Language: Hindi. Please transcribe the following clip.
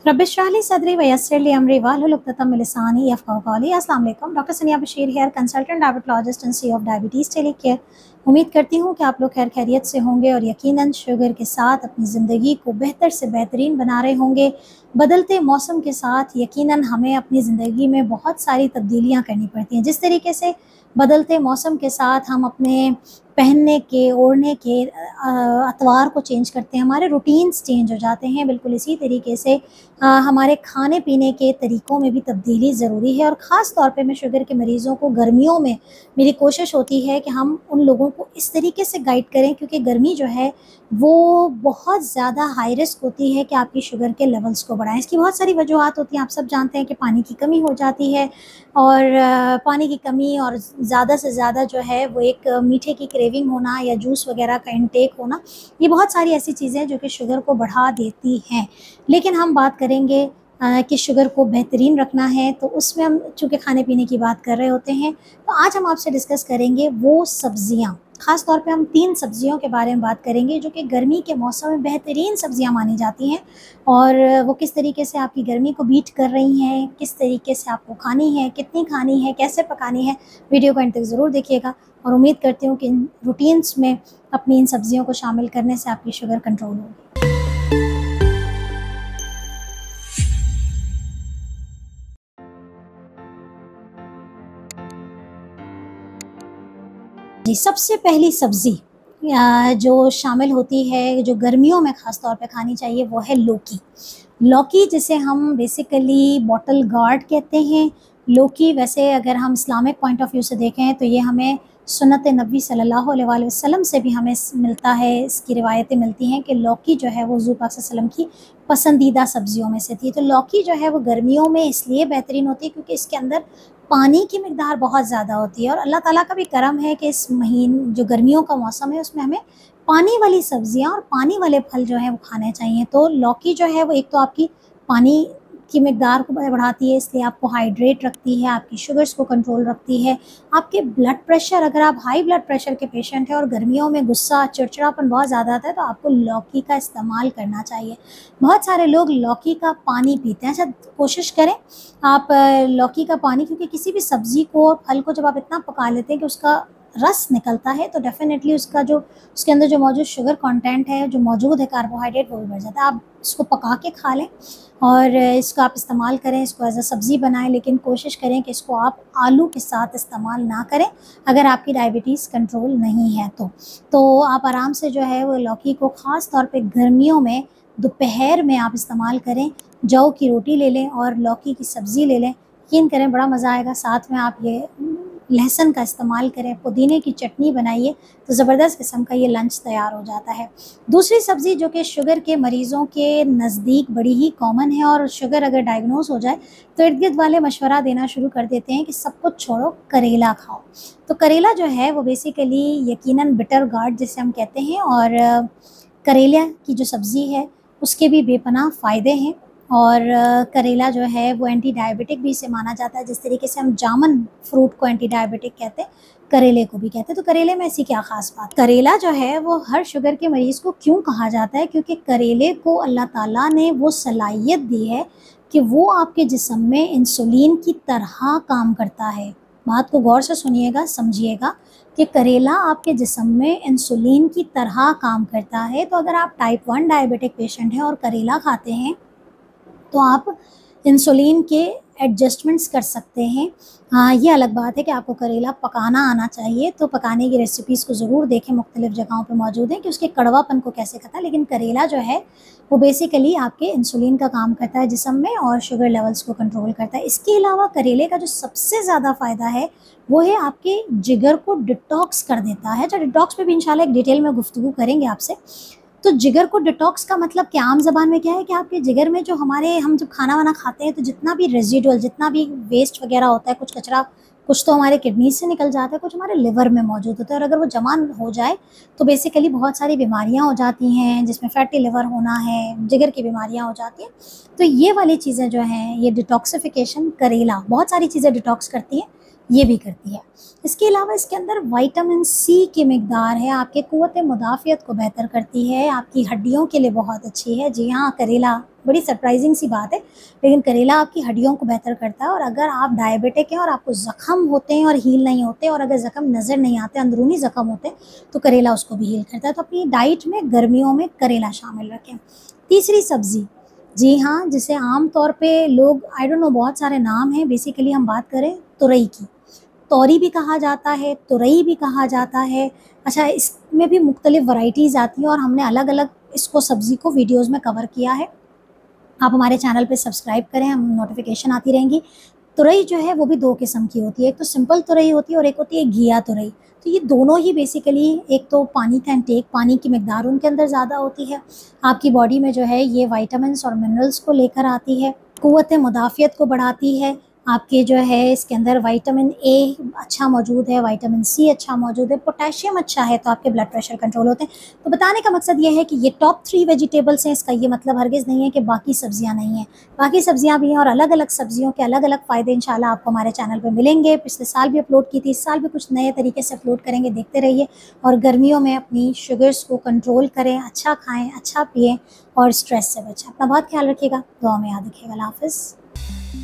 रब इश्रह ली सदरी वयस्सिर ली अमरी वाहलुल उक़दतम मिन लिसानी यफ़क़हू क़ौली। अस्सलाम वालेकुम। Doctor Sania Bashir here consultant diabetologist and CEO of diabetes tele care. उम्मीद करती हूँ कि आप लोग खैर खैरियत से होंगे और यकीनन शुगर के साथ अपनी ज़िंदगी को बेहतर से बेहतरीन बना रहे होंगे। बदलते मौसम के साथ यकीनन हमें अपनी ज़िंदगी में बहुत सारी तब्दीलियाँ करनी पड़ती हैं। जिस तरीके से बदलते मौसम के साथ हम अपने पहनने के, ओढ़ने के अतवार को चेंज करते हैं, हमारे रूटीन्स चेंज हो जाते हैं, बिल्कुल इसी तरीके से हमारे खाने पीने के तरीक़ों में भी तब्दीली ज़रूरी है। और ख़ास तौर पे मैं शुगर के मरीज़ों को गर्मियों में मेरी कोशिश होती है कि हम उन लोगों को इस तरीके से गाइड करें, क्योंकि गर्मी जो है वो बहुत ज़्यादा हाई रिस्क होती है कि आपकी शुगर के लेवल्स को बढ़ाएँ। इसकी बहुत सारी वजूहात होती हैं। आप सब जानते हैं कि पानी की कमी हो जाती है और पानी की कमी और ज़्यादा से ज़्यादा जो है वो एक मीठे की क्रेविंग होना या जूस वगैरह का इंटेक होना, ये बहुत सारी ऐसी चीज़ें हैं जो कि शुगर को बढ़ा देती हैं। लेकिन हम बात करेंगे कि शुगर को बेहतरीन रखना है, तो उसमें हम चूँकि खाने पीने की बात कर रहे होते हैं, तो आज हम आपसे डिस्कस करेंगे वो सब्ज़ियाँ। ख़ास तौर पे हम 3 सब्ज़ियों के बारे में बात करेंगे जो कि गर्मी के मौसम में बेहतरीन सब्ज़ियाँ मानी जाती हैं और वो किस तरीके से आपकी गर्मी को बीट कर रही हैं, किस तरीके से आपको खानी है, कितनी खानी है, कैसे पकानी है। वीडियो को अंत तक ज़रूर देखिएगा और उम्मीद करती हूँ कि इन रूटीन्स में अपनी इन सब्ज़ियों को शामिल करने से आपकी शुगर कंट्रोल होगी। जी, सबसे पहली सब्ज़ी जो शामिल होती है, जो गर्मियों में ख़ास तौर पे खानी चाहिए, वो है लौकी। लौकी जिसे हम बेसिकली बॉटल गार्ड कहते हैं। लौकी वैसे अगर हम इस्लामिक पॉइंट ऑफ व्यू से देखें तो ये हमें सुन्नत नबी सल्लल्लाहु अलैहि वसल्लम से भी हमें मिलता है, इसकी रिवायतें मिलती हैं कि लौकी जो है वो हुज़ूर पाक सल्लल्लाहु अलैहि वसल्लम की पसंदीदा सब्ज़ियों में से थी। तो लौकी जो है वो गर्मियों में इसलिए बेहतरीन होती है क्योंकि इसके अंदर पानी की मिकदार बहुत ज़्यादा होती है और अल्लाह ताला का भी करम है कि इस जो गर्मियों का मौसम है उसमें हमें पानी वाली सब्ज़ियाँ और पानी वाले फल जो हैं वो खाने चाहिए। तो लौकी जो है वो एक तो आपकी पानी की मिकदार को बढ़ाती है, इसलिए आपको हाइड्रेट रखती है, आपकी शुगर्स को कंट्रोल रखती है। आपके ब्लड प्रेशर, अगर आप हाई ब्लड प्रेशर के पेशेंट हैं और गर्मियों में गुस्सा, चिड़चिड़ापन बहुत ज़्यादा आता है, तो आपको लौकी का इस्तेमाल करना चाहिए। बहुत सारे लोग लौकी का पानी पीते हैं। अच्छा, कोशिश करें आप लौकी का पानी, क्योंकि किसी भी सब्ज़ी को, फल को जब आप इतना पका लेते हैं कि उसका रस निकलता है, तो डेफ़िनेटली उसका जो उसके अंदर जो मौजूद शुगर कंटेंट है, जो मौजूद है कार्बोहाइड्रेट, वो भी बढ़ जाता है। आप इसको पका के खा लें और इसका आप इस्तेमाल करें, इसको एज़ अ सब्ज़ी बनाएं, लेकिन कोशिश करें कि इसको आप आलू के साथ इस्तेमाल ना करें अगर आपकी डायबिटीज़ कंट्रोल नहीं है तो आप आराम से जो है वो लौकी को ख़ास तौर पे गर्मियों में दोपहर में आप इस्तेमाल करें। जौ की रोटी ले लें और लौकी की सब्ज़ी ले लें, यकीन करें बड़ा मज़ा आएगा। साथ में आप ये लहसुन का इस्तेमाल करें, पुदीने की चटनी बनाइए, तो ज़बरदस्त किस्म का ये लंच तैयार हो जाता है। दूसरी सब्ज़ी जो कि शुगर के मरीज़ों के नज़दीक बड़ी ही कॉमन है और शुगर अगर डायग्नोज़ हो जाए तो इर्द-गिर्द वाले मशवरा देना शुरू कर देते हैं कि सब कुछ छोड़ो, करेला खाओ। तो करेला जो है वो बेसिकली यकीनन बिटर गार्ड जिसे हम कहते हैं, और करेला की जो सब्ज़ी है उसके भी बेपनाह फ़ायदे हैं और करेला जो है वो एंटी डायबिटिक भी इसे माना जाता है। जिस तरीके से हम जामुन फ्रूट को एंटी डायबिटिक कहते हैं, करेले को भी कहते हैं। तो करेले में ऐसी क्या ख़ास बात? करेला जो है वो हर शुगर के मरीज़ को क्यों कहा जाता है? क्योंकि करेले को अल्लाह ताला ने वो सलाहियत दी है कि वो आपके जिस्म में इंसुलिन की तरह काम करता है। बात को गौर से सुनिएगा, समझिएगा कि करेला आपके जिस्म में इंसुलिन की तरह काम करता है। तो अगर आप टाइप 1 डायबिटिक पेशेंट हैं और करेला खाते हैं तो आप इंसुलिन के एडजस्टमेंट्स कर सकते हैं। हाँ, ये अलग बात है कि आपको करेला पकाना आना चाहिए, तो पकाने की रेसिपीज़ को ज़रूर देखें, मुख्तलिफ़ जगहों पे मौजूद हैं कि उसके कड़वापन को कैसे खाता है। लेकिन करेला जो है वो बेसिकली आपके इंसुलिन का काम करता है जिस्म में और शुगर लेवल्स को कंट्रोल करता है। इसके अलावा करेले का जो सबसे ज़्यादा फ़ायदा है वो है आपके जिगर को डिटॉक्स कर देता है। जो डिटॉक्स पे भी इंशाल्लाह एक डिटेल में गुफ्तगू करेंगे आपसे। तो जिगर को डिटॉक्स का मतलब क्या, आम ज़बान में क्या है कि आपके जिगर में जो हम जब खाना वाना खाते हैं तो जितना भी रेजिडुअल, जितना भी वेस्ट वगैरह होता है, कुछ कचरा, कुछ तो हमारे किडनी से निकल जाता है, कुछ हमारे लिवर में मौजूद होता है और अगर वो जमा हो जाए तो बेसिकली बहुत सारी बीमारियां हो जाती हैं, जिसमें फैटी लिवर होना है, जिगर की बीमारियां हो जाती हैं। तो ये वाली चीज़ें जो हैं, ये डिटॉक्सिफिकेशन करेला बहुत सारी चीज़ें डिटॉक्स करती हैं, ये भी करती है। इसके अलावा इसके अंदर विटामिन सी की मिकदार है, आपके क़ुव्वत मुदाफ़ियत को बेहतर करती है, आपकी हड्डियों के लिए बहुत अच्छी है। जी हाँ, करेला बड़ी सरप्राइजिंग सी बात है, लेकिन करेला आपकी हड्डियों को बेहतर करता है। और अगर आप डायबिटिक हैं और आपको ज़ख़म होते हैं और हील नहीं होते, और अगर ज़ख़म नज़र नहीं आते, अंदरूनी ज़ख़म होते हैं, तो करेला उसको भी हील करता है। तो अपनी डाइट में गर्मियों में करेला शामिल रखें। तीसरी सब्ज़ी, जी हाँ, जिसे आम तौर पे लोग आई डोंट नो बहुत सारे नाम हैं, बेसिकली हम बात करें तुरई की। तोरी भी कहा जाता है, तुरई भी कहा जाता है। अच्छा, इसमें भी मुख्तलिफ़ वैराइटीज़ आती हैं और हमने अलग-अलग इसको सब्ज़ी को वीडियोज़ में कवर किया है। आप हमारे चैनल पे सब्सक्राइब करें, हम नोटिफिकेशन आती रहेंगी। तुरई जो है वो भी 2 किस्म की होती है, एक तो सिंपल तुरई होती है और एक होती है घिया तुरई। तो ये दोनों ही बेसिकली, एक तो पानी का इंटेक, पानी की मिकदार उनके अंदर ज़्यादा होती है, आपकी बॉडी में जो है ये विटामिन्स और मिनरल्स को लेकर आती है, क़ुव्वत मुदाफ़ियत को बढ़ाती है, आपके जो है इसके अंदर विटामिन ए अच्छा मौजूद है, विटामिन सी अच्छा मौजूद है, पोटेशियम अच्छा है, तो आपके ब्लड प्रेशर कंट्रोल होते हैं। तो बताने का मकसद ये है कि ये टॉप 3 वेजिटेबल्स हैं, इसका ये मतलब हरगिज़ नहीं है कि बाकी सब्जियां नहीं हैं, बाकी सब्जियां भी हैं, और अलग-अलग सब्जियों के अलग-अलग फ़ायदे इंशाल्लाह आपको हमारे चैनल पे मिलेंगे। पिछले साल भी अपलोड की थी, इस साल भी कुछ नए तरीके से अपलोड करेंगे, देखते रहिए। और गर्मियों में अपनी शुगर्स को कंट्रोल करें, अच्छा खाएँ, अच्छा पिएँ और स्ट्रेस से बचें। अपना बहुत ख्याल रखिएगा, दुआ में याद रखिएगा। अल्लाह हाफ़िज़।